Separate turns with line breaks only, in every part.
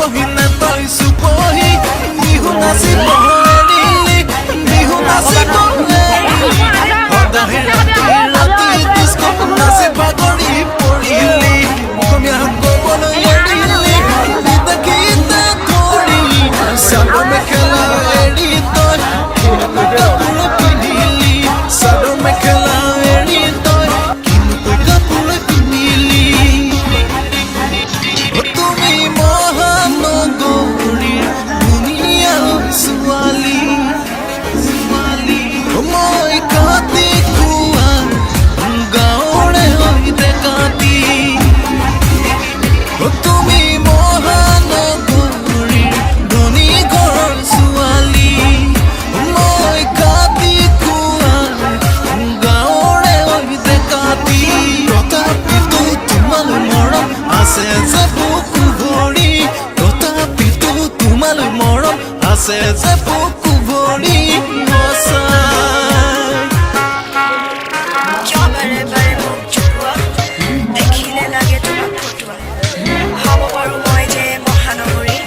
পৰহিলে তই চুপহি বিহু নাচিব এৰিলি বিহু নাচিব সদায় ৰাতি ডিস্কো নাচি ভাগৰি পৰিলি অসমীয়া ক'বলৈ এৰিলি গীতে গীতে ধৰি চাদৰ মেখেলা এৰি তই কাপোৰ পিন্ধিলি চাদৰ মেখেলা এৰি তই কাপোৰ পিন্ধিলি তুমি মহানগৰীৰ ধুনীয়া ছোৱালী মই কাটি খোৱা গাঁৱৰে সৈতে কাটি তুমি মহানগৰীৰ ধনী ঘৰৰ ছোৱালী মই কাটি খোৱা গাঁৱৰে সৈতে কাটি তথাপিতো তোমালৈ মৰম আছে যে বুকু ভৰি তথাপিতো তোমালৈ মৰম আছে যে বুকু ভৰি
কিয় বাৰে বাৰে মোক জোকোৱা দেখিলে লাগে তোমাক ফটোৱা হ'ব পাৰোঁ মই যে মহানগৰী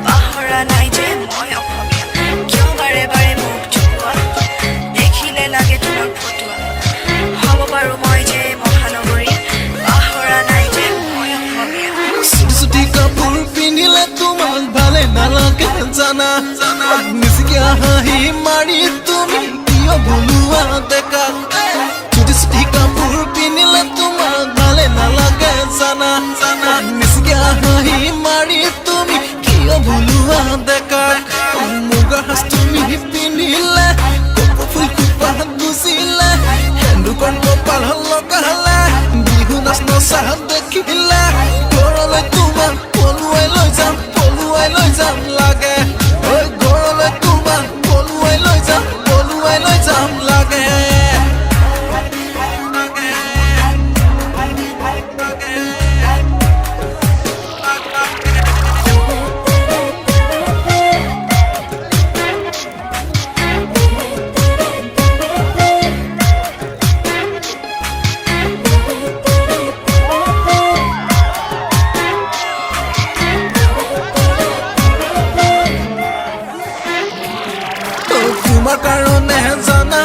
পাহৰা নাই যে মই অসমীয়া কিয় বাৰে বাৰে মোক জোকোৱা দেখিলে লাগে তোমাক ফটোৱা হ'ব পাৰোঁ মই যে মহানগৰী পাহৰা নাই যে মই অসমীয়া
চুটি কাপোৰ পিন্ধিলে তোমাক ভালে নালাগে জানা মিচিকিয়া হাঁহি মাৰি তুমি কিয় ভুলুৱা ডেকা চুটি কাপোৰ পিন্ধিলে তোমাক ভালে নালাগে জানা মিচিকিয়া হাঁহি মাৰি তুমি কিয় ভুলুৱা ডেকা মুগাৰ সাজ তুমি পিন্ধিলে কপৌ ফুল খোপা গুচিলে সেন্দুকৰ কপাল লগালে বিহু নাচ নচা দেখিলে ঘৰলৈ তোমাক পলুৱাই লৈ যাম লাগে ঐ ঘৰলৈ তোমাক পলুৱাই লৈ যাম লাগে তোমাৰ কাৰণে জানা